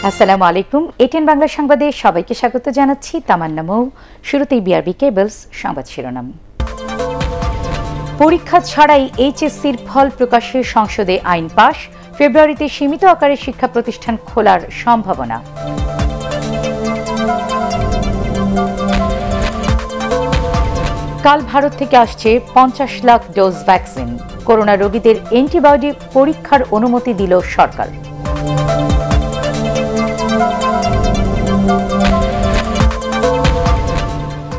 আসসালামু আলাইকুম। এটিএন বাংলা সংবাদে সবাইকে স্বাগত জানাচ্ছি। তামান্না মৌ। শুরুতেই বিআরবি কেবলস সংবাদ শিরোনাম। পরীক্ষা ছাড়াই এইচএসসির ফল প্রকাশে সংসদে আইন পাশ। ফেব্রুয়ারিতে সীমিত আকারে শিক্ষা প্রতিষ্ঠান খোলার সম্ভাবনা। কাল ভারত থেকে আসছে 50 লাখ ডোজ ভ্যাকসিন। করোনা রোগীদের অ্যান্টিবডি পরীক্ষার অনুমতি দিল সরকার।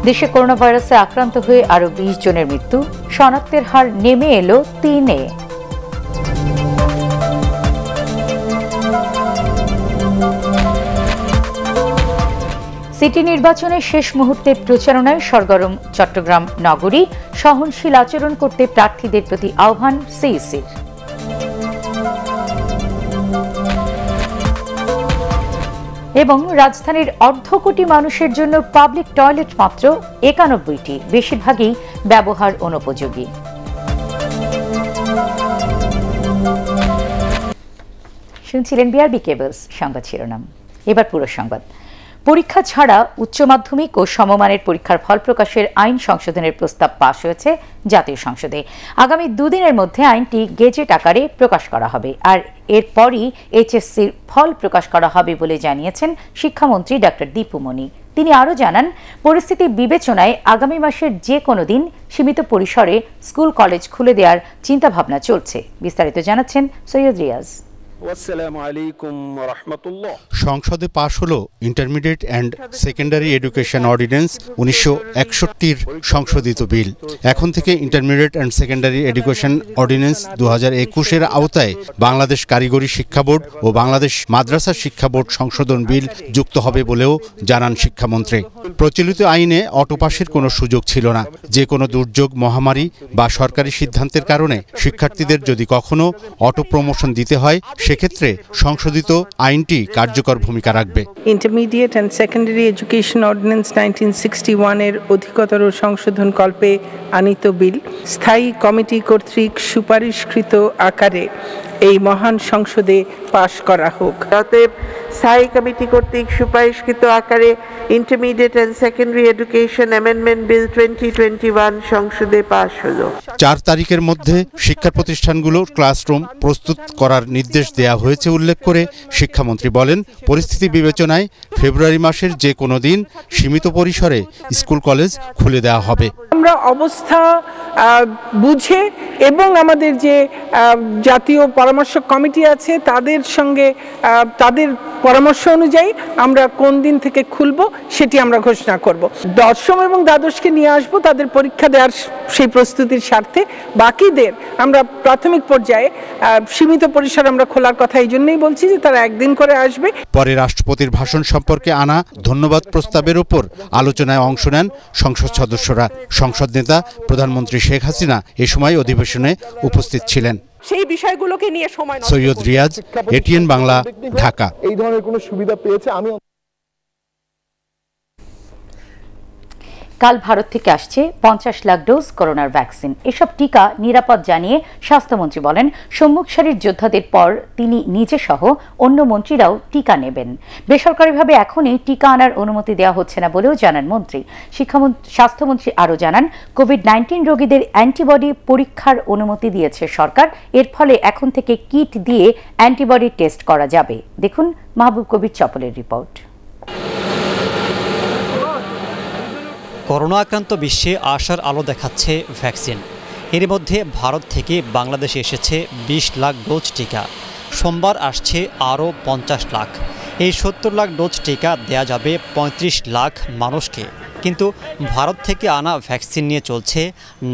দেশে করোনা ভাইরাসে আক্রান্ত হয়ে আরও 20 জনের মৃত্যু। শনাক্তের হার নেমে এলো 3-এ। সিটি নির্বাচনের শেষ মুহূর্তের প্রচারণায় সরগরম চট্টগ্রাম নগরী। সহনশীল আচরণ করতে প্রার্থীদের প্রতি আহ্বান সিইসির। এবং রাজধানীর অর্ধকোটি মানুষের জন্য পাবলিক টয়লেট মাত্র 91টি, বেশিরভাগই ব্যবহার অনুপযোগী। শুনছিলেন বিআরবি কেবলস সংবাদ শিরোনাম। এবার পুরো সংবাদ। পরীক্ষা ছাড়া উচ্চ মাধ্যমিক ও সমমানের পরীক্ষার ফল প্রকাশের আইন সংশোধনের প্রস্তাব পাশ হয়েছে জাতীয় সংসদে। আগামী দুদিনের মধ্যে আইনটি গেজেট আকারে প্রকাশ করা হবে, আর এরপরই এইচএসসির ফল প্রকাশ করা হবে বলে জানিয়েছেন শিক্ষামন্ত্রী ডক্টর দীপু মনি। তিনি আরও জানান, পরিস্থিতি বিবেচনায় আগামী মাসের যে কোনো দিন সীমিত পরিসরে স্কুল কলেজ খুলে দেওয়ার চিন্তাভাবনা চলছে। বিস্তারিত জানাচ্ছেন সৈয়দ রিয়াজ। সংসদে পাশ হল intermediate and secondary education ordinance 1961-র সংশোধিত বিল। এখন থেকে intermediate and secondary education ordinance 2021-এর আওতায় বাংলাদেশ কারিগরি শিক্ষা বোর্ড ও বাংলাদেশ মাদ্রাসা শিক্ষা বোর্ড সংশোধন বিল যুক্ত হবে বলেও জানান শিক্ষামন্ত্রী। প্রচলিত আইনে অটোপাসের কোনো সুযোগ ছিল না। যে কোনো দুর্যোগ, মহামারী বা সরকারি সিদ্ধান্তের কারণে শিক্ষার্থীদের যদি কখনো অটো প্রমোশন দিতে হয়, সেক্ষেত্রে সংশোধিত আইনটি কার্যকর ভূমিকা রাখবে। Intermediate and secondary education ordinance 1961-এর অধিকতর সংশোধন কল্পে আনিত বিল স্থায়ী কমিটি কর্তৃক সুপারিশকৃত আকারে এই মহান সংসদে পাশ করা হোক। অতএব স্থায়ী কমিটি কর্তৃক সুপারিশকৃত আকারে intermediate and secondary education amendment bill 2021 সংসদে পাশ হলো। 4 তারিখের মধ্যে শিক্ষা প্রতিষ্ঠানগুলোর ক্লাসরুম প্রস্তুত করার নির্দেশ দেওয়া হয়েছে উল্লেখ করে শিক্ষামন্ত্রী বলেন, পরিস্থিতি বিবেচনায় ফেব্রুয়ারি মাসের যে কোনো দিন সীমিত পরিসরে স্কুল কলেজ খুলে দেওয়া হবে। আমরা অবস্থা বুঝে এবং আমাদের যে জাতীয় পরামর্শ কমিটি আছে তাদের সঙ্গে তাদের পরামর্শ অনুযায়ী আমরা কোন দিন থেকে খুলব সেটি আমরা ঘোষণা করব। দশম এবং দ্বাদশকে নিয়ে আসব তাদের পরীক্ষা দেওয়ার সেই প্রস্তুতির স্বার্থে। বাকিদের আমরা প্রাথমিক পর্যায়ে সীমিত পরিসর আমরা খোলার কথা এই জন্যই বলছি যে তারা একদিন করে আসবে। পরে রাষ্ট্রপতির ভাষণ সম্পর্কে আনা ধন্যবাদ প্রস্তাবের উপর আলোচনায় অংশ নেন সংসদ সদস্যরা। সংসদ নেতা প্রধানমন্ত্রী শেখ হাসিনা এ সময় অধিবেশনে উপস্থিত ছিলেন। সেই বিষয়গুলোকে নিয়ে সময় সৈয়দ রিয়াজ, এটিএন বাংলা, ঢাকা। এই ধরনের কোনো সুবিধা পেয়েছে আমি। কাল ভারত থেকে আসছে 50 লাখ ডোজ করোনার ভ্যাকসিন। এসব টিকা নিরাপদ জানিয়ে স্বাস্থ্যমন্ত্রী বলেন, সম্মুখ সারির যোদ্ধাদের পর তিনি নিজে সহ অন্য মন্ত্রীরাও টিকা নেবেন। বেসরকারিভাবে এখনই টিকা আনার অনুমতি দেওয়া হচ্ছে না বলেও জানান মন্ত্রী। স্বাস্থ্যমন্ত্রী আরও জানান, কোভিড-19 রোগীদের অ্যান্টিবডি পরীক্ষার অনুমতি দিয়েছে সরকার। এর ফলে এখন থেকে কিট দিয়ে অ্যান্টিবডি টেস্ট করা যাবে। দেখুন মাহবুব কবির চপলের রিপোর্ট। করোনা আক্রান্ত বিশ্বে আশার আলো দেখাচ্ছে ভ্যাকসিন। এর মধ্যে ভারত থেকে বাংলাদেশে এসেছে 20 লাখ ডোজ টিকা। সোমবার আসছে আরও 50 লাখ। এই 70 লাখ ডোজ টিকা দেয়া যাবে 35 লাখ মানুষকে। কিন্তু ভারত থেকে আনা ভ্যাকসিন নিয়ে চলছে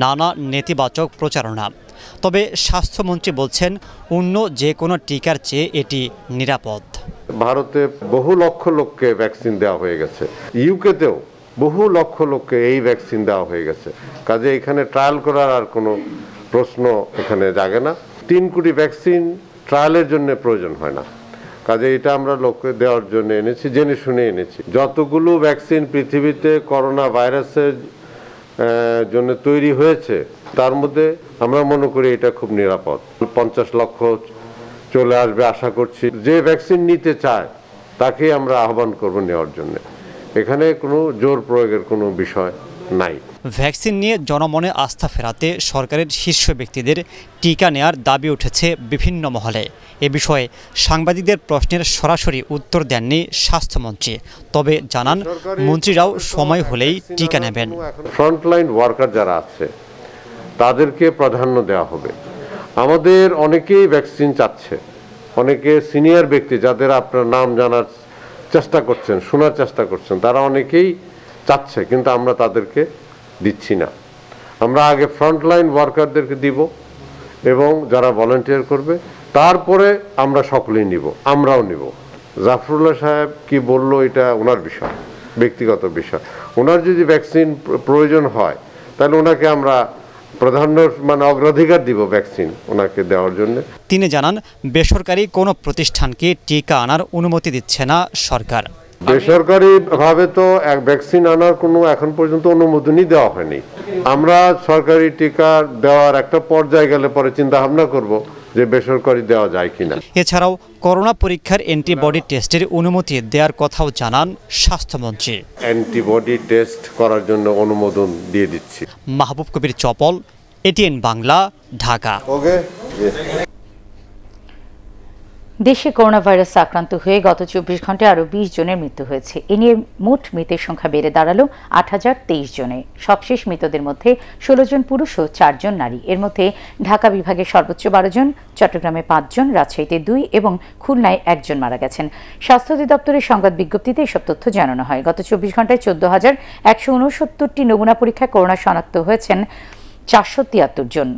নানা নেতিবাচক প্রচারণা। তবে স্বাস্থ্যমন্ত্রী বলছেন, অন্য যে কোনো টিকার চেয়ে এটি নিরাপদ। ভারতে বহু লক্ষ লোককে ভ্যাকসিন দেওয়া হয়ে গেছে, ইউকেতেও বহু লক্ষ লোককে এই ভ্যাকসিন দেওয়া হয়ে গেছে। কাজে এখানে ট্রায়াল করার আর কোনো প্রশ্ন এখানে জাগে না। 3 কোটি ভ্যাকসিন ট্রায়ালের জন্য প্রয়োজন হয় না। কাজে এটা আমরা লোককে দেওয়ার জন্য এনেছি, জেনে শুনে এনেছি। যতগুলো ভ্যাকসিন পৃথিবীতে করোনা ভাইরাসের জন্য তৈরি হয়েছে তার মধ্যে আমরা মনে করি এটা খুব নিরাপদ। 50 লক্ষ চলে আসবে আশা করছি। যে ভ্যাকসিন নিতে চায় তাকে আমরা আহ্বান করব নেওয়ার জন্য। এখানে কোনো জোর প্রয়োগের কোনো বিষয় নাই। ভ্যাকসিন নিয়ে জনমনে আস্থা ফেরাতে সরকারের শীর্ষ ব্যক্তিদের টিকা নেয়ার দাবি উঠেছে বিভিন্ন মহলে। এ বিষয়ে সাংবাদিকদের প্রশ্নের সরাসরি উত্তর দেননি স্বাস্থ্যমন্ত্রী, তবে জানান মন্ত্রীরাও সময় হলেই টিকা নেবেন। ফ্রন্টলাইন ওয়ার্কার যারা আছে তাদেরকে প্রাধান্য দেওয়া হবে। আমাদের অনেকেই ভ্যাকসিন চাচ্ছে, অনেকে সিনিয়র ব্যক্তি যাদের আপনার নাম জানার চেষ্টা করছেন, শোনার চেষ্টা করছেন, তারা অনেকেই চাচ্ছে, কিন্তু আমরা তাদেরকে দিচ্ছি না। আমরা আগে ফ্রন্টলাইন ওয়ার্কারদেরকে দিব এবং যারা ভলান্টিয়ার করবে, তারপরে আমরা সকলেই নিব, আমরাও নিব। জাফরুল্লাহ সাহেব কি বললো এটা ওনার বিষয়, ব্যক্তিগত বিষয়। ওনার যদি ভ্যাকসিন প্রয়োজন হয় তাহলে ওনাকে আমরা প্রাধান্য অগ্রাধিকার দিব ভ্যাকসিন ওনাকে দেওয়ার জন্য। তিনি জানান বেসরকারি কোনো প্রতিষ্ঠানকে টিকা আনার অনুমতি দিচ্ছে না সরকার। বেসরকারি ভাবে তো এক ভ্যাকসিন আনার কোনো এখন পর্যন্ত অনুমোদনই দেওয়া হয়নি। আমরা সরকারি টিকা দেওয়ার একটা পর্যায়ে গেলে পরে চিন্তা ভাবনা করব যে বেসরকারি দেওয়া যায় কিনা। এছাড়াও করোনা পরীক্ষার অ্যান্টিবডি টেস্টের অনুমতি দেওয়ার কথাও জানান স্বাস্থ্যমন্ত্রী। অ্যান্টিবডি টেস্ট করার জন্য অনুমোদন দিয়ে দিচ্ছি। মাহবুব কবির চপল, এটিএন বাংলা, ঢাকা। দেশে করোনা ভাইরাসে আক্রান্ত হয়ে গত 24 ঘন্টায় আরও 20 জনের মৃত্যু হয়েছে। এ নিয়ে মোট মৃতের সংখ্যা বেড়ে দাঁড়ালো 8023 জনে। সবশেষ মৃতদের মধ্যে 16 জন পুরুষ ও 4 জন নারী। এর মধ্যে ঢাকা বিভাগে সর্বোচ্চ 12 জন, চট্টগ্রামে 5 জন, রাজশাহীতে 2 এবং খুলনায় 1 জন মারা গেছেন। স্বাস্থ্য অধিদপ্তরের সংবাদ বিজ্ঞপ্তিতে এসব তথ্য জানানো হয়। গত 24 ঘন্টায় 14,169টি নমুনা পরীক্ষায় করোনা শনাক্ত হয়েছেন 473 জন।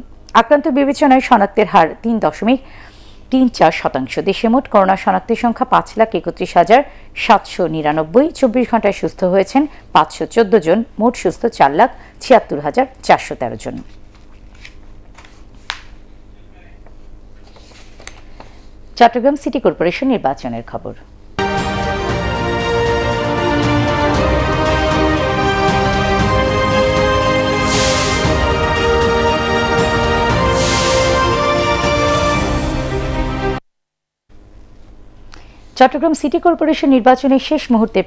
আক্রান্ত বিবেচনায় শনাক্তের হার 3.34%। দেশে মোট করোনা শনাক্তের সংখ্যা 5,31,799। 24 ঘন্টায় সুস্থ হয়েছেন 514 জন। মোট সুস্থ 4,76,413 জন। চট্টগ্রাম সিটি কর্পোরেশন নির্বাচনের খবর। চট্টগ্রাম সিটি কর্পোরেশন নির্বাচনের শেষ মুহূর্তে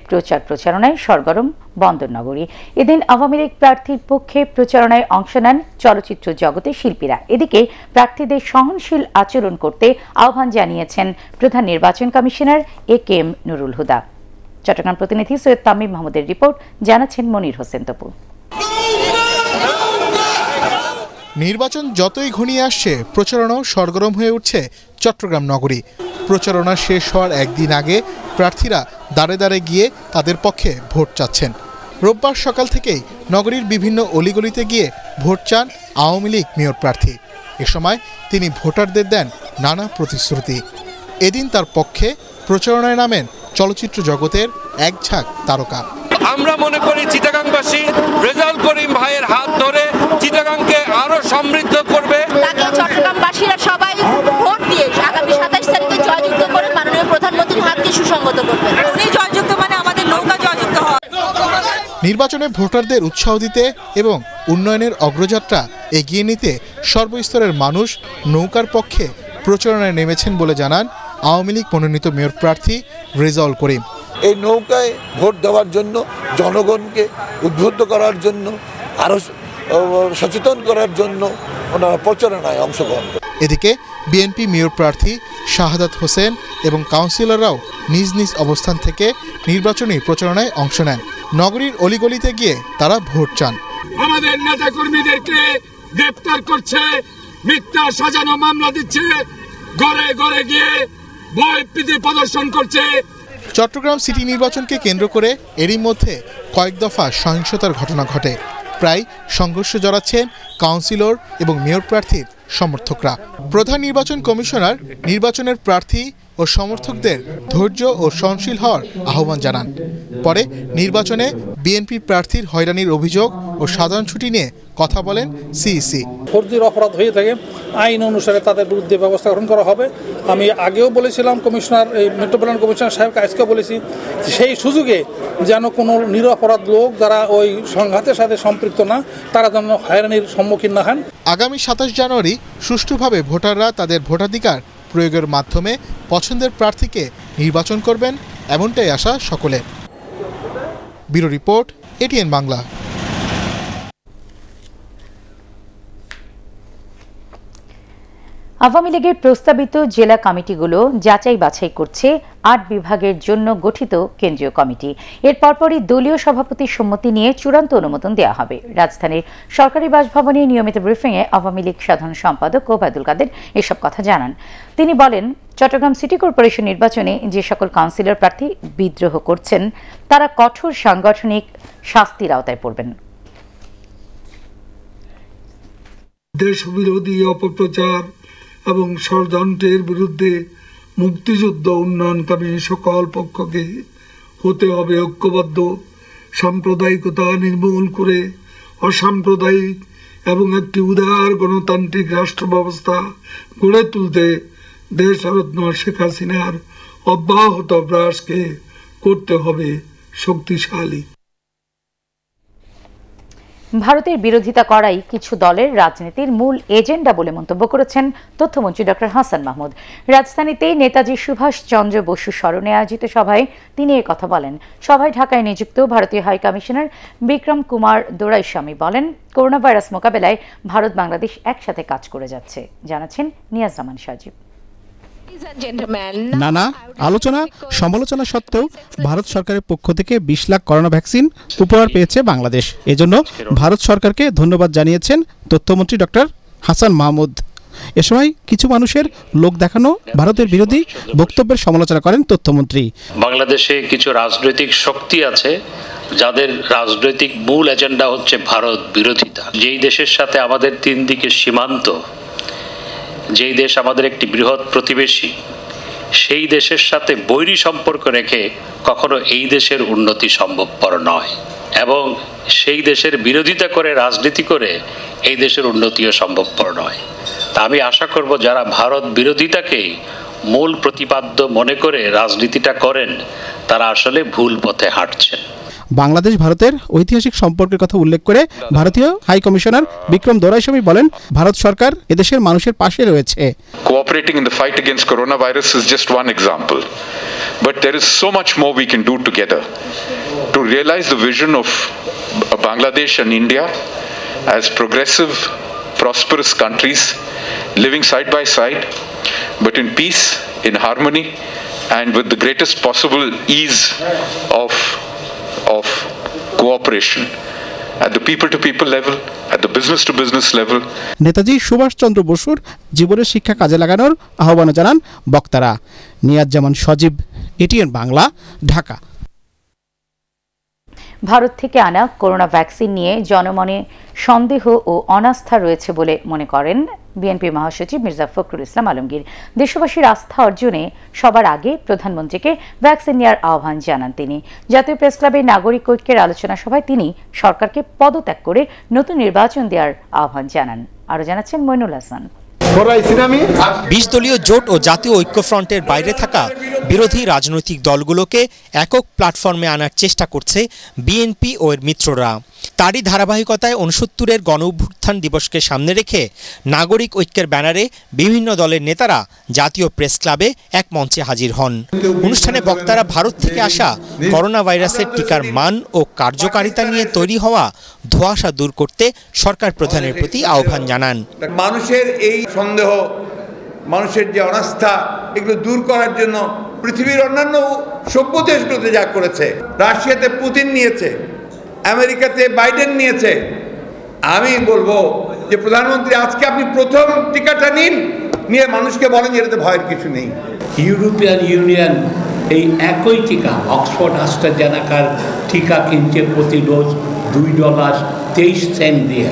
প্রচারণায় সরগরম বন্দরনগরী। এদিন আওয়ামী লীগ প্রার্থীর পক্ষে প্রচারণায় অংশ নেন চলচ্চিত্র জগতের শিল্পীরা। এদিকে প্রার্থীদের সহনশীল আচরণ করতে আহ্বান জানিয়েছেন প্রধান নির্বাচন কমিশনার এ.কে.এম. নুরুল হুদা। চট্টগ্রাম প্রতিনিধি সৈয়দ তামিম মাহমুদের রিপোর্ট, জানাচ্ছেন মনির হোসেন তপু। নির্বাচন যতই ঘনিয়ে আসছে, প্রচারণাও সরগরম হয়ে উঠছে চট্টগ্রাম নগরী। প্রচারণা শেষ হওয়ার একদিন আগে প্রার্থীরা দাঁড়ে দাঁড়ে গিয়ে তাদের পক্ষে ভোট চাচ্ছেন। রোববার সকাল থেকেই নগরীর বিভিন্ন অলিগলিতে গিয়ে ভোট চান আওয়ামী লীগ মেয়র প্রার্থী। এ সময় তিনি ভোটারদের দেন নানা প্রতিশ্রুতি। এদিন তার পক্ষে প্রচারণায় নামেন চলচ্চিত্র জগতের এক ঝাঁক তারকা। আমরা মনে করি চিটাগাংবাসী রেজাউল করিম ভাইয়ের হাত ধরে চিটাগাংকে আরো সমৃদ্ধ করবে। তাকে চট্টগ্রামবাসীরা সবাই ভোট দিয়ে আগামী 27 তারিখে জয়যুক্ত করে মাননীয় প্রধানমন্ত্রীর হাতকে সুসংগত করবে। উনি জয়যুক্ত মানে আমাদের নৌকা জয়যুক্ত হয়। নির্বাচনে ভোটারদের উৎসাহ দিতে এবং উন্নয়নের অগ্রযাত্রা এগিয়ে নিতে সর্বস্তরের মানুষ নৌকার পক্ষে প্রচারণায় নেমেছেন বলে জানান আওয়ামী লীগ মনোনীত মেয়র প্রার্থী রেজাউল করিম। এই নৌকায় ভোট দেওয়ার জন্য, জনগণকে উদ্বুদ্ধ করার জন্য, আরো সচেতন করার জন্য ওনারা প্রচারণায় অংশগ্রহণ করেন। এদিকে বিএনপি মেয়র প্রার্থী শাহাদাত হোসেন এবং কাউন্সিলররাও নিজ নিজ অবস্থান থেকে নির্বাচনী প্রচারণায় অংশ নেন। নগরীর অলিগলিতে গিয়ে তারা ভোট চান। আমাদের নেতা কর্মীদেরকে গ্রেফতার করছে, মিথ্যা সাজানো মামলা দিচ্ছে, ঘরে ঘরে গিয়ে ভয় ভীতি প্রদর্শন করছে। চট্টগ্রাম সিটি নির্বাচনকে কেন্দ্র করে এরই মধ্যে কয়েক দফা সহিংসতার ঘটনা ঘটে। প্রায় সংঘর্ষে জড়াচ্ছেন কাউন্সিলর এবং মেয়র প্রার্থীর সমর্থকরা। প্রধান নির্বাচন কমিশনার নির্বাচনের প্রার্থী ও সমর্থকদের ধৈর্য ও সহনশীল হওয়ার আহ্বান জানান। পরে নির্বাচনে বিএনপি প্রার্থীর হয়রানির অভিযোগ ও সাধারণ ছুটি নিয়ে কথা বলেন সিইসি। ফৌজদারি অপরাধ হয়ে থাকে, আইন অনুসারে তাদের বিরুদ্ধে ব্যবস্থা গ্রহণ করা হবে। আমি আগেও বলেছিলাম কমিশনার, এই মেট্রোপলিটন কমিশনার সাহেবকে আজকে বলেছি, সেই সুযোগে যেন কোনো নিরপরাধ লোক যারা ওই সংঘাতের সাথে সম্পৃক্ত না, তারা যেন হয়রানির সম্মুখীন না হন। আগামী 27 জানুয়ারি সুষ্ঠুভাবে ভোটাররা তাদের ভোটাধিকার প্রয়োগের মাধ্যমে পছন্দের প্রার্থীকে নির্বাচন করবেন এমনটাই আশা সকলের। Bureau report, ATN Bangla. Awami লীগের প্রস্তাবিত জেলা কমিটিগুলো যাচাই বাছাই করছে ৮ বিভাগের জন্য গঠিত কেন্দ্রীয় কমিটি। এর পরপরই দলীয় সভাপতির সম্মতি নিয়ে চূড়ান্ত অনুমোদন দেওয়া হবে। রাজধানীর সরকারি বাসভবনে নিয়মিত ব্রিফিংয়ে আওয়ামী লীগ সাধারণ সম্পাদক ওবায়দুল কাদের এসব কথা জানান। তিনি বলেন, চট্টগ্রাম সিটি কর্পোরেশন নির্বাচনে যে সকল কাউন্সিলর প্রার্থী বিদ্রোহ করছেন তারা কঠোর সাংগঠনিক শাস্তির আওতায় পড়বেন। দেশবিরোধী অপপ্রচার এবং ষড়যন্ত্রের বিরুদ্ধে মুক্তিযুদ্ধ উন্নয়নকামী সকল পক্ষকে হতে হবে ঐক্যবদ্ধ। সাম্প্রদায়িকতা নির্মূল করে অসাম্প্রদায়িক এবং একটি উদার গণতান্ত্রিক রাষ্ট্র ব্যবস্থা গড়ে তুলতে দেশরত্ন শেখ হাসিনার অব্যাহত প্রয়াসকে করতে হবে শক্তিশালী। ভারতের বিরোধিতা করাই কিছু দলের রাজনীতির মূল এজেন্ডা বলে মন্তব্য করেছেন তথ্যমন্ত্রী ডক্টর হাসান মাহমুদ। রাজধানীতে নেতাজি সুভাষ চন্দ্র বসু স্মরণে আয়োজিত সভায় তিনি কথা বলেন। সভায় ঢাকায় নিযুক্ত ভারতীয় হাই কমিশনার বিক্রম কুমার দোরাইস্বামী বলেন, করোনা ভাইরাস মোকাবেলায় ভারত বাংলাদেশ একসাথে কাজ করে যাচ্ছে। জানাচ্ছেন নিয়াজ জামান সাজিব। নানা আলোচনা সমালোচনা সত্ত্বেও ভারত সরকারের পক্ষ থেকে ২০ লাখ করোনা ভ্যাকসিন উপহার পেয়েছে বাংলাদেশ। এজন্য ভারত সরকারকে ধন্যবাদ জানিয়েছেন তথ্যমন্ত্রী ডক্টর হাসান মাহমুদ। এ সময় কিছু মানুষের লোক দেখানো ভারতের বিরোধী বক্তব্যের সমালোচনা করেন তথ্যমন্ত্রী। বাংলাদেশে কিছু রাজনৈতিক শক্তি আছে যাদের রাজনৈতিক মূল এজেন্ডা হচ্ছে ভারত বিরোধিতা। যেই দেশের সাথে আমাদের ৩ দিকের সীমান্ত, যেই দেশ আমাদের একটি বৃহৎ প্রতিবেশী, সেই দেশের সাথে বৈরী সম্পর্ক রেখে কখনো এই দেশের উন্নতি সম্ভবপর নয় এবং সেই দেশের বিরোধিতা করে রাজনীতি করে এই দেশের উন্নতিও সম্ভবপর নয়। তা আমি আশা করব যারা ভারত বিরোধিতাকেই মূল প্রতিপাদ্য মনে করে রাজনীতিটা করেন তারা আসলে ভুল পথে হাঁটছেন। বাংলাদেশ ভারতের ঐতিহাসিক সম্পর্কের কথা উল্লেখ করে ভারতীয় হাই কমিশনার বিক্রম দোরাইস্বামী বলেন, ভারত সরকার এদেশের মানুষের পাশে রয়েছে। Cooperating in the fight against coronavirus is just one example, but there is so much more we can do together to realize the vision of Bangladesh and India as progressive, prosperous countries living side by side, but in peace, in harmony, and with the greatest possible ease of cooperation at the people-to-people level, at the business-to-business level. Netaji Subhash চন্দ্র বসুর জীবনের শিক্ষা কাজে লাগানোর আহ্বান জানান বক্তারা। নিয়াজ জামান সজীব, ATN Bangla, Dhaka. Bharat থেকে আনা করোনা ভ্যাকসিন নিয়ে জনমনে সন্দেহ ও অনাস্থা রয়েছে বলে মনে করেন বিএনপি মহাসচিব মির্জা ফখরুল ইসলাম আলমগীর। দেশবাসীর আস্থা অর্জনে সবার আগে প্রধানমন্ত্রীকে ভ্যাকসিন নেওয়ার আহ্বান জানান তিনি। জাতীয় প্রেস ক্লাবের নাগরিক ঐক্যের আলোচনা সভায় তিনি সরকারকে পদত্যাগ করে নতুন নির্বাচন দেওয়ার আহ্বান জানান। আরও জানাচ্ছেন মইনুল হাসান। ২০ দলীয় জোট ও জাতীয় ঐক্যফ্রন্টের বাইরে থাকা বিরোধী রাজনৈতিক দলগুলোকে একক প্ল্যাটফর্মে আনার চেষ্টা করছে বিএনপি ও এর মিত্ররা। তারই ধারাবাহিকতায় ৬৯-এর গণঅভ্যুত্থান দিবসকে সামনে রেখে নাগরিক ঐক্যের ব্যানারে বিভিন্ন দলের নেতারা জাতীয় প্রেস ক্লাবে এক মঞ্চে হাজির হন। অনুষ্ঠানে বক্তারা ভারত থেকে আসা করোনা ভাইরাসের টিকার মান ও কার্যকারিতা নিয়ে তৈরি হওয়া ধোঁয়াশা দূর করতে সরকার প্রধানের প্রতি আহ্বান জানান। মানুষের এই সন্দেহ, মানুষের যে অনাস্থা, এগুলো দূর করার জন্য পৃথিবীর অন্যান্য সভ্য দেশগুলোতে যা করেছে, রাশিয়াতে পুতিন নিয়েছে, আমেরিকাতে বাইডেন নিয়েছে, আমি বলবো যে প্রধানমন্ত্রী আজকে আপনি প্রথম টিকাটা নিন, নিয়ে মানুষকে বলেন এটাতে ভয়ের কিছু নেই। ইউরোপিয়ান ইউনিয়ন এই একই টিকা অক্সফোর্ড অ্যাস্ট্রাজেনেকার টিকা কিনছে প্রতি ডোজ $2.23 দিয়ে,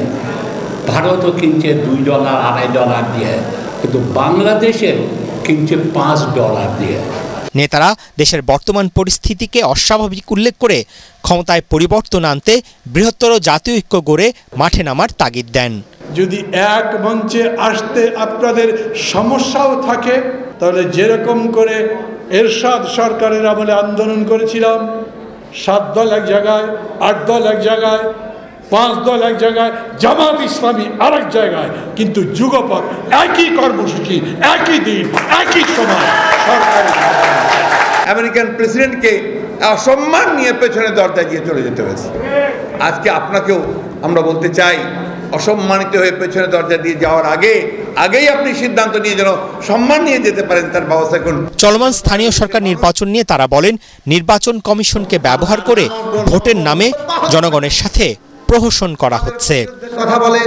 ভারতও কিনছে $2, $2.5 দিয়ে, কিন্তু বাংলাদেশের কিনছে $5 দিয়ে। নেতারা দেশের বর্তমান পরিস্থিতিকে অস্বাভাবিক উল্লেখ করে ক্ষমতায় পরিবর্তন আনতে বৃহত্তর জাতীয় ঐক্য গড়ে মাঠে নামার তাগিদ দেন। যদি এক মঞ্চে আসতে আপনাদের সমস্যাও থাকে, তাহলে যেরকম করে এরশাদ সরকারের আমলে আন্দোলন করেছিলাম, 7 দল এক জায়গায়, 8 দল এক জায়গায়, 5 দল এক জায়গায়, জামাত ইসলামী আরেক জায়গায়, কিন্তু যুগপৎ একই কর্মসূচি, একই দিন, একই সময় সরকারের। আমেরিকান প্রেসিডেন্টকে অসম্মান নিয়ে পেছনে দরজা দিয়ে চলে যেতে হয়েছে। আজকে আপনাকেও আমরা বলতে চাই, অসম্মানিত হয়ে পেছনে দরজা দিয়ে যাওয়ার আগেই আপনি সিদ্ধান্ত নিয়ে যেন সম্মান নিয়ে যেতে পারেন তার ব্যবস্থা করুন। চলমান স্থানীয় সরকার নির্বাচন নিয়ে তারা বলেন, নির্বাচন কমিশনকে ব্যবহার করে ভোটের নামে জনগণের সাথে প্রহসন করা হচ্ছে। কথা বলে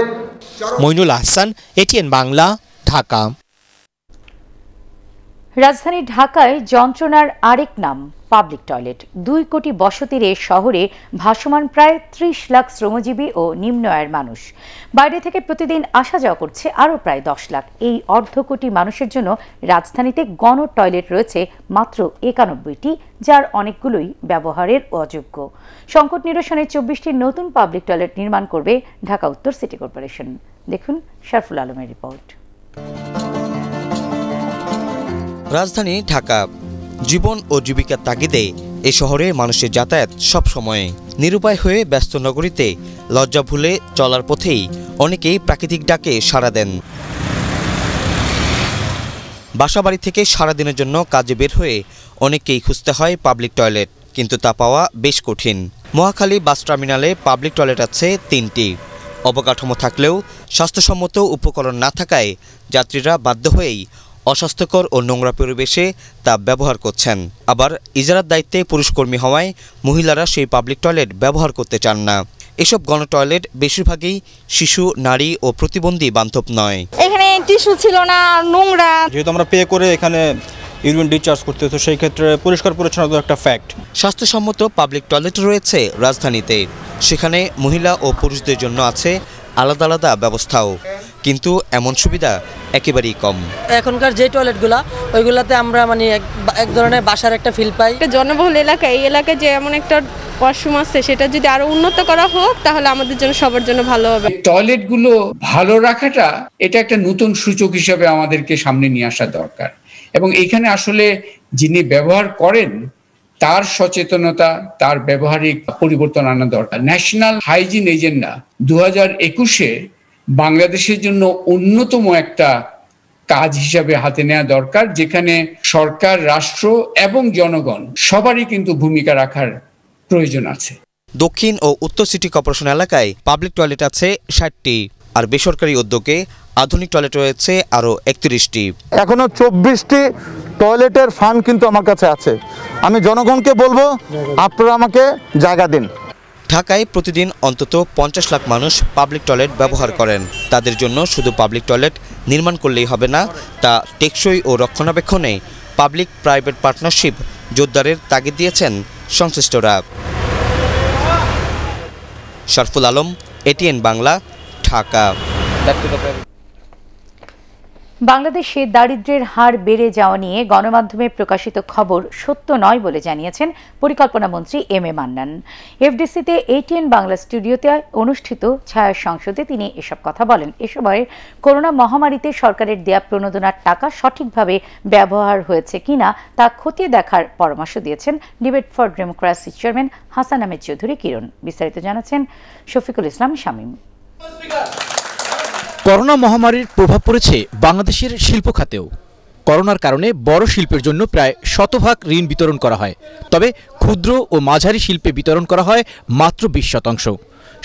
মইনুল আহসান, এটিএন বাংলা, ঢাকা। রাজধানী ঢাকায় যন্ত্রণার আরেক নাম পাবলিক টয়লেট। 2 কোটি বসতির এই শহরে ভাসমান প্রায় 30 লাখ শ্রমজীবী ও নিম্ন আয়ের মানুষ। বাইরে থেকে প্রতিদিন আসা যাওয়া করছে আরও প্রায় 10 লাখ। এই অর্ধকোটি মানুষের জন্য রাজধানীতে গণ টয়লেট রয়েছে মাত্র 91টি, যার অনেকগুলোই ব্যবহারের অযোগ্য। সংকট নিরসনে 24টি নতুন পাবলিক টয়লেট নির্মাণ করবে ঢাকা উত্তর সিটি কর্পোরেশন। দেখুন শারফুল আলমের রিপোর্ট। রাজধানী ঢাকা, জীবন ও জীবিকার তাগিদে এ শহরে মানুষের যাতায়াত সব সময়। নিরুপায় হয়ে ব্যস্ত নগরীতে লজ্জা ভুলে চলার পথেই অনেকেই প্রাকৃতিক ডাকে সাড়া দেন। বাসাবাড়ি থেকে সারাদিনের জন্য কাজে বের হয়ে অনেকেই খুঁজতে হয় পাবলিক টয়লেট, কিন্তু তা পাওয়া বেশ কঠিন। মহাখালী বাস টার্মিনালে পাবলিক টয়লেট আছে 3টি। অবকাঠামো থাকলেও স্বাস্থ্যসম্মত উপকরণ না থাকায় যাত্রীরা বাধ্য হয়েই অস্বাস্থ্যকর ও নোংরা পরিবেশে তা ব্যবহার করছেন। আবার ইজারার দায়িত্বে পুরুষকর্মী হওয়ায় মহিলারা সেই পাবলিক টয়লেট ব্যবহার করতে চান না। এসব গণ টয়লেট বেশিরভাগই শিশু, নারী ও প্রতিবন্ধী বান্ধব নয়। এখানে টিস্যু ছিল না, নোংরা। যেহেতু আমরা পে করে এখানে ইউরিন ডিসচার্জ করতে, তো সেই ক্ষেত্রে পরিষ্কার পরিচ্ছন্নতা একটা ফ্যাক্ট। স্বাস্থ্যসম্মত পাবলিক টয়লেট রয়েছে রাজধানীতে, সেখানে মহিলা ও পুরুষদের জন্য আছে আলাদা আলাদা ব্যবস্থাও, কিন্তু এমন সুবিধা একেবারেই কম। এখনকার যে টয়লেটগুলো, ওইগুলোতে আমরা মানে এক ধরনের বাসার একটা ফিল পাই। জনবহুল এলাকা, এই এলাকায় যে এমন একটা ওয়াশরুম আছে, সেটা যদি আরো উন্নত করা হোক তাহলে আমাদের জন্য, সবার জন্য ভালো হবে। টয়লেটগুলো ভালো রাখাটা এটা একটা নতুন সূচক হিসেবে আমাদেরকে সামনে নিয়ে আসা দরকার, এবং এইখানে আসলে যিনি ব্যবহার করেন তার সচেতনতা, তার ব্যবহারিক পরিবর্তন আনা দরকার। ন্যাশনাল হাইজিন এজেন্ডা 2021-এ বাংলাদেশের জন্য অন্যতম একটা কাজ হিসাবে হাতে নেওয়া দরকার, যেখানে সরকার, রাষ্ট্র এবং জনগণ সবারই কিন্তু ভূমিকা রাখার প্রয়োজন আছে। দক্ষিণ ও উত্তর সিটি কর্পোরেশন এলাকায় পাবলিক টয়লেট আছে 60টি, আর বেসরকারি উদ্যোগে আধুনিক টয়লেট রয়েছে আরও 31টি। এখনো 24টি টয়লেটের ফান্ড কিন্তু আমার কাছে আছে। আমি জনগণকে বলবো, আপনারা আমাকে জায়গা দিন। ঢাকায় প্রতিদিন অন্তত 50 লাখ মানুষ পাবলিক টয়লেট ব্যবহার করেন। তাদের জন্য শুধু পাবলিক টয়লেট নির্মাণ করলেই হবে না, তা টেকসই ও রক্ষণাবেক্ষণে পাবলিক প্রাইভেট পার্টনারশিপ জোরদারের তাগিদ দিয়েছেন সংশ্লিষ্টরা। শারফুল আলম, এটিএন বাংলা, ঢাকা। বাংলাদেশে দারিদ্র্যের হার বেড়ে যাওয়া নিয়ে গণমাধ্যমে প্রকাশিত খবর সত্য নয় বলে জানিয়েছেন পরিকল্পনা মন্ত্রী এম এ মান্নান। এফডিসিতে এটিএন বাংলা স্টুডিওতে অনুষ্ঠিত ছায়া সংসদে তিনি এসব কথা বলেন। এ সময় করোনা মহামারীতে সরকারের দেয়া প্রণোদনার টাকা সঠিকভাবে ব্যবহার হয়েছে কিনা তা খতিয়ে দেখার পরামর্শ দিয়েছেন debate for democracy chairman Hasan Ahmed Chowdhury Kiron. বিস্তারিত জানাচ্ছেন শফিকুল ইসলাম শামীম। করোনা মহামারীর প্রভাব পড়েছে বাংলাদেশের শিল্প খাতেও। করোনার কারণে বড় শিল্পের জন্য প্রায় 100% ঋণ বিতরণ করা হয়, তবে ক্ষুদ্র ও মাঝারি শিল্পে বিতরণ করা হয় মাত্র 20%।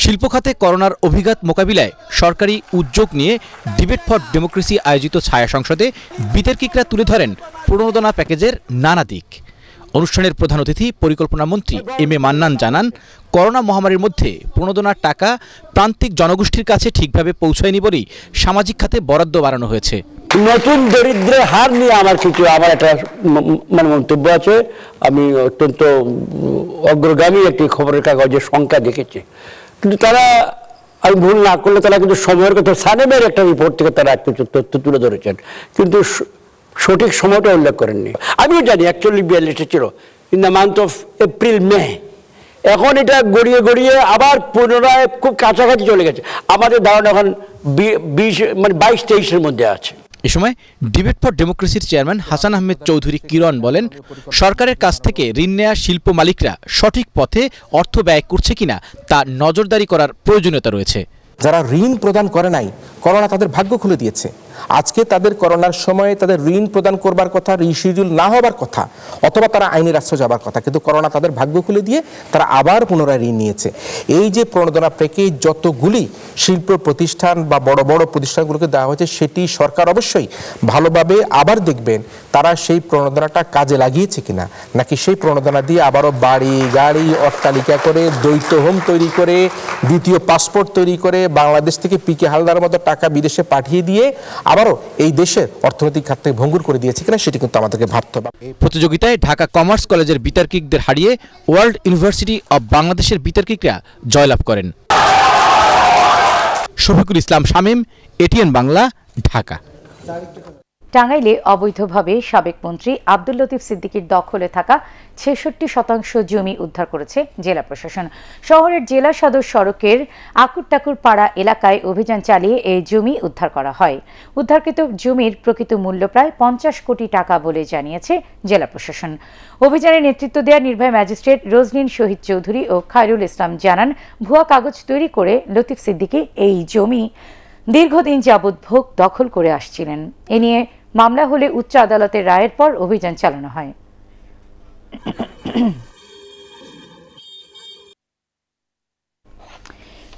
শিল্প খাতে করোনার অভিঘাত মোকাবিলায় সরকারি উদ্যোগ নিয়ে ডিবেট ফর ডেমোক্রেসি আয়োজিত ছায়া সংসদে বিতর্কিকরা তুলে ধরেন প্রণোদনা প্যাকেজের নানা দিক। অনুষ্ঠানের প্রধান অতিথি পরিকল্পনা মন্ত্রী এম এ মান্নান জানান, করোনা মহামারীর মধ্যে প্রণোদনার টাকা প্রান্তিক জনগোষ্ঠীর কাছে ঠিকভাবে পৌঁছায়নি বলেই সামাজিক খাতে বরাদ্দ বাড়ানো হয়েছে। নতুন দরিদ্রের হার নিয়ে আমার একটা মন্তব্য আছে। আমি অত্যন্ত অগ্রগামী একটি খবরের কাগজের সংখ্যা দেখেছি, কিন্তু তারা, আমি ভুল না করলে তারা কিন্তু সময়ের কথা, সানেমের একটা রিপোর্ট থেকে তারা কিছু তথ্য তুলে ধরেছেন, কিন্তু সঠিক সময়টা উল্লেখ করেননি। আমিও জানি 41-42 ছিল in the month of April May. এখন এটা গড়িয়ে গড়িয়ে আবার পুনরায় খুব কাছাকাছি চলে গেছে। আমাদের ধারণা এখন 22-23-এর মধ্যে আছে। এ সময় ডিবেট ফর ডেমোক্রেসির চেয়ারম্যান হাসান আহমেদ চৌধুরী কিরণ বলেন, সরকারের কাছ থেকে ঋণ নেয়া শিল্প মালিকরা সঠিক পথে অর্থ ব্যয় করছে কিনা তা নজরদারি করার প্রয়োজনীয়তা রয়েছে। যারা ঋণ প্রদান করে নাই, করোনা তাদের ভাগ্য খুলে দিয়েছে। আজকে তাদের করোনার সময়ে তাদের ঋণ প্রদান করবার কথা, রিশিডিউল না হবার কথা, অথবা তারা আইনের আশ্রয় যাবার কথা, কিন্তু করোনা তাদের ভাগ্য খুলে দিয়ে তারা আবার পুনরায় ঋণ নিয়েছে। এই যে প্রণোদনা প্যাকেজ যতগুলি শিল্প প্রতিষ্ঠান বা বড় বড় প্রতিষ্ঠানগুলোকে দেওয়া হয়েছে, সেটি সরকার অবশ্যই ভালোভাবে আবার দেখবেন তারা সেই প্রণোদনাটা কাজে লাগিয়েছে কিনা, নাকি সেই প্রণোদনা দিয়ে আবারও বাড়ি গাড়ি অট্টালিকা করে, দ্বৈত হোম তৈরি করে, দ্বিতীয় পাসপোর্ট তৈরি করে, বাংলাদেশ থেকে পিকে হালদার মতো টাকা বিদেশে পাঠিয়ে দিয়ে আবারও এই দেশের অর্থনৈতিক খাতকে ভঙ্গুর করে দিয়েছে কিনা, সেটি কিন্তু আমাদেরকে ভাবতে হবে। প্রতিযোগিতায় ঢাকা কমার্স কলেজের বিতর্কিকদের হারিয়ে ওয়ার্ল্ড ইউনিভার্সিটি অব বাংলাদেশের বিতর্কিকরা জয়লাভ করেন। শফিকুল ইসলাম শামীম, এটিএন বাংলা, ঢাকা। টাঙ্গাইলে অবৈধভাবে সাবেক মন্ত্রী আব্দুল লতিফ সিদ্দিকীর দখলে থাকা ৬৬% জমি উদ্ধার করেছে জেলা প্রশাসন। শহরের জেলা সদর সড়কের আকুরটাকুর পাড়া এলাকায় অভিযান চালিয়ে এই জমি উদ্ধার করা হয়। উদ্ধারকৃত জমির প্রকৃত মূল্য প্রায় ৫০ কোটি টাকা বলে জানিয়েছে জেলা প্রশাসন। অভিযানে নেতৃত্ব দেওয়া নির্বাহী ম্যাজিস্ট্রেট রোজনীন শহীদ চৌধুরী ও খায়রুল ইসলাম জানান, ভুয়া কাগজ তৈরি করে লতিফ সিদ্দিকী এই জমি দীর্ঘদিন যাবৎ ভোগ দখল করে আসছিলেন। এ নিয়ে মামলা হলে উচ্চ আদালতের রায়ের পর অভিযান চালানো হয়।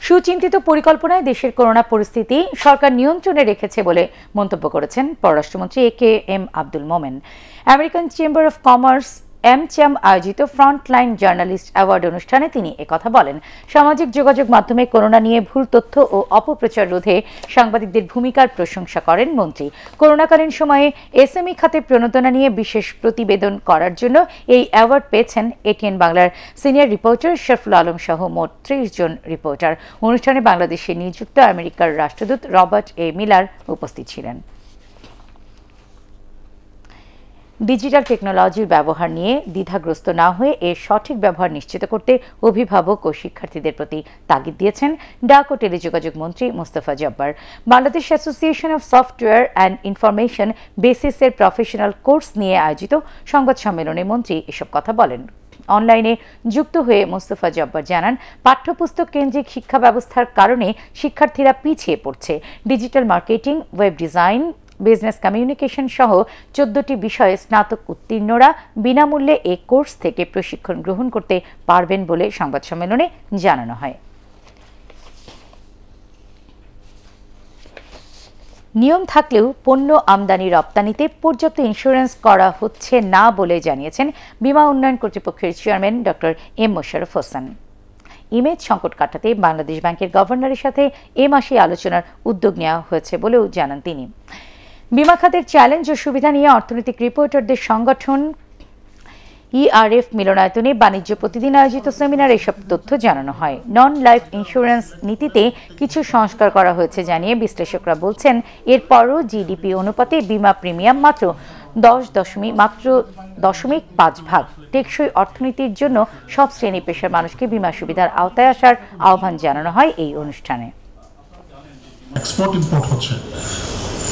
সুচিন্তিত পরিকল্পনায় দেশের করোনা পরিস্থিতি সরকার নিয়ন্ত্রণে রেখেছে বলে মন্তব্য করেছেন পররাষ্ট্রমন্ত্রী A K M. Abdul Momen. American chamber of commerce AmCham আয়োজিত ফ্রন্টলাইন জার্নালিস্ট অ্যাওয়ার্ড অনুষ্ঠানে তিনি একথা বলেন। সামাজিক যোগাযোগ মাধ্যমে করোনা নিয়ে ভুল তথ্য ও অপপ্রচার রোধে সাংবাদিকদের ভূমিকার প্রশংসা করেন মন্ত্রী। করোনাকালীন সময়ে এসএমই খাতে প্রণোদনা নিয়ে বিশেষ প্রতিবেদন করার জন্য এই অ্যাওয়ার্ড পেয়েছেন এটিএন বাংলার সিনিয়র রিপোর্টার শরফুল আলম সহ মোট ৩০ জন রিপোর্টার। অনুষ্ঠানে বাংলাদেশে নিযুক্ত আমেরিকার রাষ্ট্রদূত রবার্ট এ মিলার উপস্থিত ছিলেন। ডিজিটাল টেকনোলজির ব্যবহার নিয়ে দ্বিধাগ্রস্ত না হয়ে এর সঠিক ব্যবহার নিশ্চিত করতে অভিভাবক ও শিক্ষার্থীদের প্রতি তাগিদ দিয়েছেন ডাক ও টেলিযোগাযোগ মন্ত্রী Mostafa Jabbar. Bangladesh association of software and information বেসিসের প্রফেশনাল কোর্স নিয়ে আয়োজিত সংবাদ সম্মেলনে মন্ত্রী এসব কথা বলেন। অনলাইনে যুক্ত হয়ে মোস্তফা জব্বার জানান, পাঠ্যপুস্তক কেন্দ্রিক শিক্ষা ব্যবস্থার কারণে শিক্ষার্থীরা পিছিয়ে পড়ছে। Digital marketing, web design, business communication সহ 14টি বিষয়ে স্নাতক উত্তীর্ণরা বিনামূল্যে এই কোর্স থেকে প্রশিক্ষণ গ্রহণ করতে পারবেন বলে সংবাদ সম্মেলনে জানানো হয়। নিয়ম থাকলেও পণ্য আমদানি রপ্তানিতে পর্যাপ্ত ইন্স্যুরেন্স করা হচ্ছে না বলে জানিয়েছেন বিমা উন্নয়ন কর্তৃপক্ষের chairman doctor M Mosharraf Hossain. Image সংকট কাটাতে বাংলাদেশ ব্যাংকের গভর্নরের সাথে এ মাসে আলোচনার উদ্যোগ নেওয়া হয়েছে বলেও জানান তিনি। বিমা খাতের চ্যালেঞ্জ ও সুবিধা নিয়ে অর্থনৈতিক রিপোর্টারদের সংগঠন ইআরএফ মিলনায়তনে বাণিজ্য প্রতিদিন আয়োজিত সেমিনারে এসব তথ্য জানানো হয়। নন লাইফ ইন্স্যুরেন্স নীতিতে কিছু সংস্কার করা হয়েছে জানিয়ে বিশ্লেষকরা বলছেন, এরপরও জিডিপি অনুপাতে বিমা প্রিমিয়াম মাত্র 10.5 ভাগ। টেকসই অর্থনীতির জন্য সব শ্রেণী পেশার মানুষকে বিমা সুবিধার আওতায় আসার আহ্বান জানানো হয় এই অনুষ্ঠানে। এক্সপোর্ট ইম্পোর্ট হচ্ছে,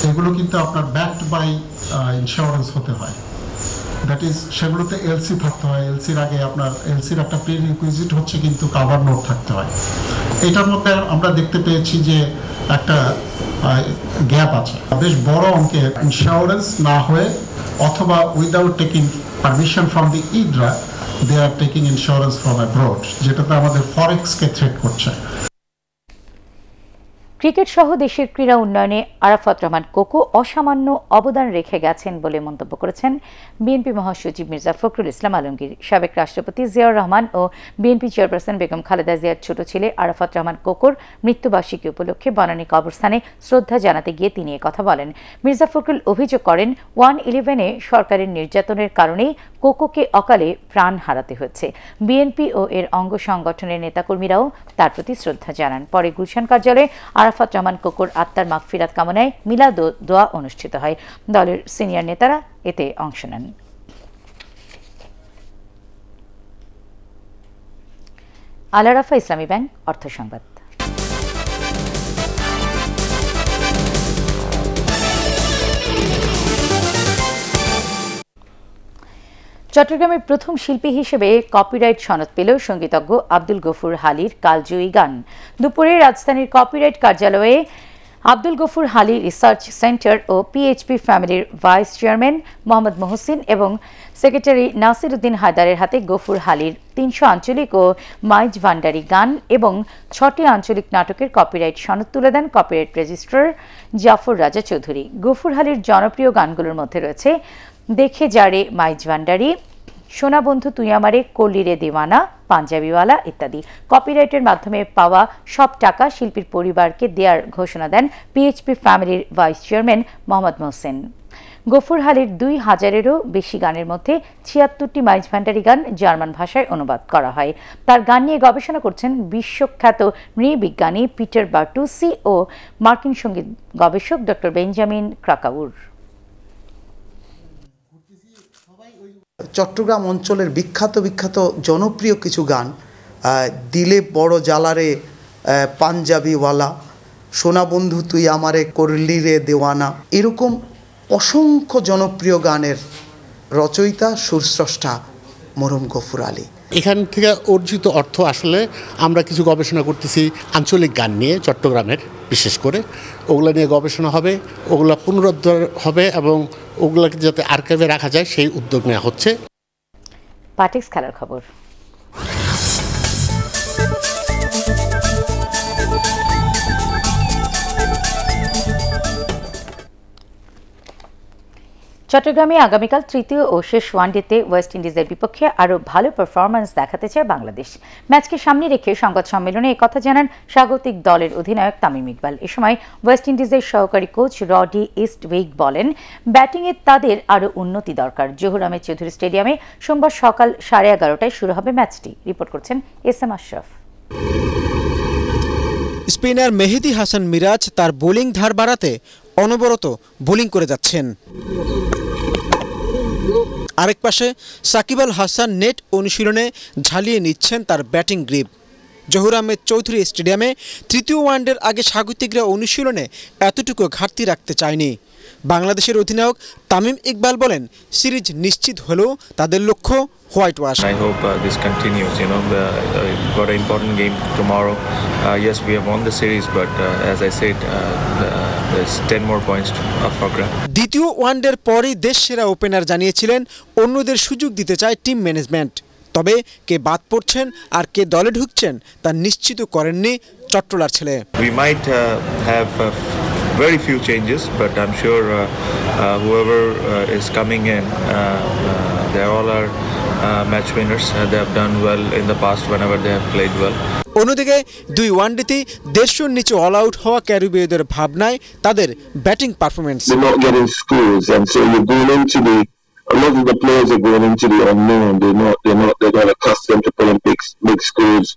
এগুলো কিন্তু আপনার ব্যাকড বাই ইন্স্যুরেন্স হতে হয়। দ্যাট ইজ, সেগুলোতে এলসি থাকতে হয়। এলসির আগে আপনার এলসির একটা প্রি রিকুইজিট হচ্ছে কিন্তু কাভার নোট থাকতে হয়। এটার মধ্যে আমরা দেখতে পেয়েছি যে একটা গ্যাপ আছে। বেশ বড় অঙ্কের ইন্স্যুরেন্স না হয়ে অথবা without taking permission from the ইডরা they are taking insurance from abroad, যেটাতে আমাদের ফরেক্সকে থ্রেট করছে। ক্রিকেট সহ দেশের ক্রীড়া উন্নয়নে আরাফাত রহমান কোকো অসামান্য অবদান রেখে গেছেন বলে মন্তব্য করেছেন বিএনপি মহাসচিব মির্জা ফখরুল ইসলাম আলমগীর। সাবেক রাষ্ট্রপতি জিয়াউর রহমান ও বিএনপি চেয়ারপারসন বেগম খালেদা জিয়ার ছোট ছেলে আরাফাত রহমান কোকোর মৃত্যুবার্ষিকী উপলক্ষে বনানী কবরস্থানে শ্রদ্ধা জানাতে গিয়ে তিনি কথা বলেন। মির্জা ফখরুল অভিযোগ করেন, 111-এ সরকারের নির্যাতনের কারণেই কোকোকে অকালে প্রাণ হারাতে হয়েছে। বিএনপি ও এর অঙ্গ সংগঠনের নেতাকর্মীরাও তার প্রতি শ্রদ্ধা জানান। পরে গুলশান কার্যালয়ে আরাফাত রহমান কোকোর আত্মার মাগফিরাত কামনায় মিলাদ দোয়া অনুষ্ঠিত হয়। দলের সিনিয়র নেতারা এতে অংশ নেন। আল আরাফা ইসলামী ব্যাংক অর্থ সংবাদ। চট্টগ্রামের প্রথম শিল্পী হিসেবে কপিরাইট সনদ পেল সঙ্গীতজ্ঞ আব্দুল গফুর হালির কালজয়ী গান। দুপুরে রাজধানীর কপিরাইট কার্যালয়ে আব্দুল গফুর হালি রিসার্চ সেন্টার ও পিএইচপি ফ্যামিলির ভাইস চেয়ারম্যান মোহাম্মদ মহসিন এবং সেক্রেটারি নাসির উদ্দিন হায়দারের হাতে গফুর হালির 300 আঞ্চলিক ও মাইজ ভান্ডারি গান এবং 6টি আঞ্চলিক নাটকের কপিরাইট সনদ তুলে দেন কপিরাইট রেজিস্ট্রার জাফর রাজা চৌধুরী। গফুর হালির জনপ্রিয় গানগুলোর মধ্যে রয়েছে দেখে যারে মাইজ ভান্ডারি, সোনা বন্ধু তুই আমারে, কলিরে দিওয়ানা, পাঞ্জাবিওয়ালা ইত্যাদি। কপিরাইটের মাধ্যমে পাওয়া সব টাকা শিল্পীর পরিবারকে দেওয়ার ঘোষণা দেন পিএইচপি ফ্যামিলির ভাইস চেয়ারম্যান মোহাম্মদ মোহসেন। গফুর হালির 2000-এরও বেশি গানের মধ্যে 76টি মাইজ ভান্ডারি গান জার্মান ভাষায় অনুবাদ করা হয়। তার গান নিয়ে গবেষণা করছেন বিশ্বখ্যাত নৃবিজ্ঞানী পিটার বার্টুসি ও মার্কিন সঙ্গীত গবেষক ডক্টর বেঞ্জামিন ক্রাকাউর। চট্টগ্রাম অঞ্চলের বিখ্যাত জনপ্রিয় কিছু গান, দিলে বড় জ্বালারে, পাঞ্জাবিওয়ালা, সোনা বন্ধু তুই আমারে, করলি রে দেওয়ানা, এরকম অসংখ্য জনপ্রিয় গানের রচয়িতা সুরস্রষ্টা মরহুম গফুর আলী। এখান থেকে অর্জিত অর্থ আসলে আমরা কিছু গবেষণা করতেছি আঞ্চলিক গান নিয়ে, চট্টগ্রামের বিশেষ করে ওগুলো নিয়ে গবেষণা হবে, ওগুলো পুনরুদ্ধার হবে এবং ওগুলোকে যাতে আর্কাইভে রাখা যায় সেই উদ্যোগ নেওয়া হচ্ছে। পার্টিক্স খেলার খবর। চট্টগ্রামে আগামীকাল তৃতীয় ও শেষ ওয়ানডেতে ওয়েস্ট ইন্ডিজের বিপক্ষে আরও ভালো পারফরম্যান্স দেখাতে চায় বাংলাদেশ। ম্যাচকে সামনে রেখে সংবাদ সম্মেলনে একথা জানান স্বাগতিক দলের অধিনায়ক তামিম ইকবাল। এ সময় ওয়েস্ট ইন্ডিজের সহকারী কোচ রডি ইস্টউইক বলেন, ব্যাটিংয়ে তাদের আরও উন্নতি দরকার। জহুর আহমেদ চৌধুরী স্টেডিয়ামে সোমবার সকাল 11:30টায় শুরু হবে ম্যাচটি। রিপোর্ট করছেন এস.এম. আশরাফ। স্পিনার মেহেদী হাসান মিরাজ তার বোলিং ধার বাড়াতে অনবরত বোলিং করে যাচ্ছেন। আরেক পাশে সাকিব আল হাসান নেট অনুশীলনে ঝালিয়ে নিচ্ছেন তার ব্যাটিং গ্রিপ। জহুর আহমেদ চৌধুরী স্টেডিয়ামে তৃতীয় ওয়ানডের আগে স্বাগতিকরা অনুশীলনে এতটুকু ঘাটতি রাখতে চায়নি। বাংলাদেশের অধিনায়ক তামিম ইকবাল বলেন, সিরিজ নিশ্চিত হলেও তাদের লক্ষ্য white wash. I hope this continues. Got an important game tomorrow. Yes, we have won the series, but as I said, there's 10 more points up for grabs. দ্বিতীয় ওয়ানডের পরই দেশ সেরা ওপেনার জানিয়েছিলেন অন্যদের সুযোগ দিতে চায় টিম ম্যানেজমেন্ট। তবে কে বাদ পড়ছেন আর কে দলে ঢুকছেন তা নিশ্চিত করেননি চট্টলার ছেলে। We might have very few changes, but I'm sure whoever is coming in, they all are match winners. They have done well in the past whenever they have played well. অন্যদিকে দুই ওয়ানডেতেই 150-র নিচে অল আউট হওয়া ক্যারিবীয়দের ভাবনায় তাদের batting performance. A lot of the players are going into the unknown. They're not accustomed to playing big scores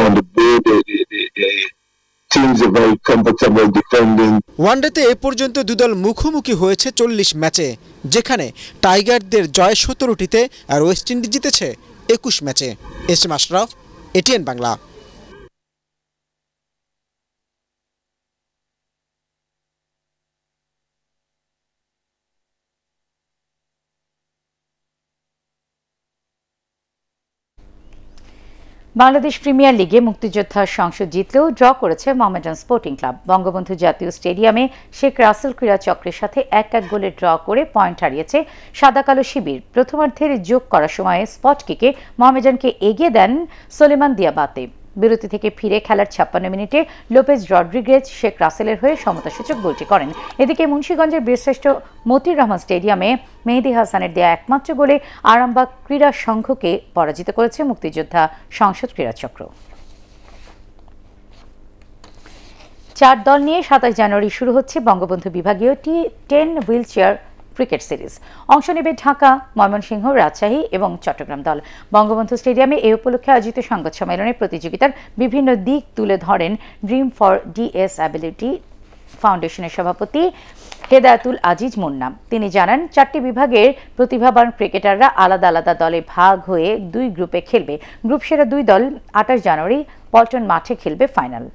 on the board. They teams are very comfortable defending. ওয়ানডেতে এ পর্যন্ত দুদল মুখোমুখি হয়েছে 40 ম্যাচে, যেখানে টাইগারদের জয় 17টিতে আর ওয়েস্ট ইন্ডিজ জিতেছে 21 ম্যাচে। SM. Ashraf, ATN Bangla. Bangladesh premier লিগে মুক্তিযোদ্ধা সংসদ জিতলেও ড্র করেছে মোহামেডান স্পোর্টিং ক্লাব। বঙ্গবন্ধু জাতীয় স্টেডিয়ামে শেখ রাসেল ক্রীড়া চক্রের সাথে 1-1 গোলে ড্র করে পয়েন্ট হারিয়েছে সাদা কালো শিবির। প্রথমার্ধের যোগ করার সময়ে স্পট কিকে মোহামেডানকে এগিয়ে দেন সোলেমান দিয়াবাতে। বিরতি থেকে ফিরে খেলার 56 মিনিটে লোপেজ রড্রিগেজ শেখ রাসেলের হয়ে সমতাসূচক গোলটি করেন। এদিকে মুন্সিগঞ্জের বীরশ্রেষ্ঠ মতিউর রহমান স্টেডিয়ামে মেহেদী হাসানের দেয়া একমাত্র গোলে আরামবাগ ক্রীড়া সংঘকে পরাজিত করেছে মুক্তিযোদ্ধা সংসদ ক্রীড়া চক্র। 4 দল নিয়ে 27 জানুয়ারি শুরু হচ্ছে বঙ্গবন্ধু বিভাগীয় T10 হুইলচেয়ার ক্রিকেট সিরিজ। অংশ নেবে ঢাকা, ময়মনসিংহ, রাজশাহী এবং চট্টগ্রাম দল। বঙ্গবন্ধু স্টেডিয়ামে এই উপলক্ষে আয়োজিত সংবাদ সম্মেলনে প্রতিযোগিতার বিভিন্ন দিক তুলে ধরেন ড্রিম ফর ডিসএবিলিটি ফাউন্ডেশনের সভাপতি হেদায়েতুল আজিজ মুন্না। তিনি জানান, 4টি বিভাগের প্রতিভাবান ক্রিকেটাররা আলাদা আলাদা দলে ভাগ হয়ে 2 গ্রুপে খেলবে। গ্রুপ সেরা 2 দল 28 জানুয়ারি পল্টন মাঠে খেলবে ফাইনাল।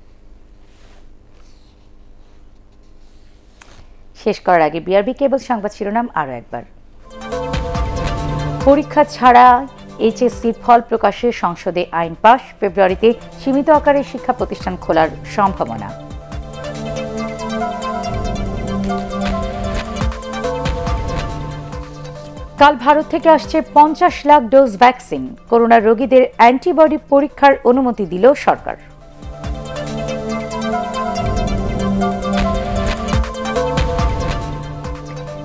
শেষ করার আগে বিআরবি কেবল সংবাদ শিরোনাম আরও একবার। পরীক্ষা ছাড়া এইচএসসির ফল প্রকাশে সংসদে আইন পাস। ফেব্রুয়ারিতে সীমিত আকারে শিক্ষা প্রতিষ্ঠান খোলার সম্ভাবনা। কাল ভারত থেকে আসছে 50 লাখ ডোজ ভ্যাকসিন। করোনা রোগীদের অ্যান্টিবডি পরীক্ষার অনুমতি দিল সরকার।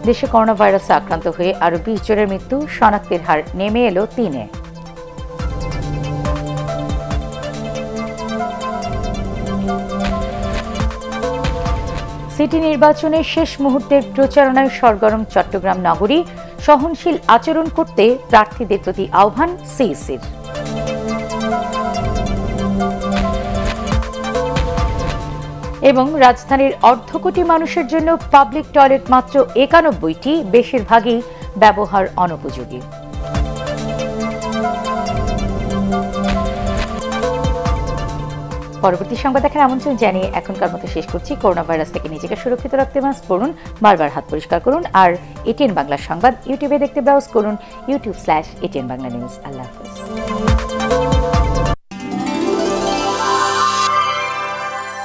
দেশে করোনা ভাইরাসে আক্রান্ত হয়ে আরো 20 জনের মৃত্যু, শনাক্তের হার নেমে এলো 3-এ। সিটি নির্বাচনে শেষ মুহূর্তের প্রচারণায় সরগরম চট্টগ্রাম নগরী। সহনশীল আচরণ করতে প্রার্থীদের প্রতি আহ্বান সিইসির। এবং রাজধানীর অর্ধকোটি মানুষের জন্য পাবলিক টয়লেট মাত্র 91টি, বেশিরভাগই ব্যবহার অনুপযোগী। পরবর্তী সংবাদ দেখার আমন্ত্রণ জানিয়ে এখনকার মতো শেষ করছি। করোনা ভাইরাস থেকে নিজেকে সুরক্ষিত রাখতে মাস্ক পরুন, বারবার হাত পরিষ্কার করুন, আর এটিএন বাংলা সংবাদ ইউটিউবে দেখতে ব্রাউজ করুন youtube/ATN Bangla News। আল্লাহ হাফেজ।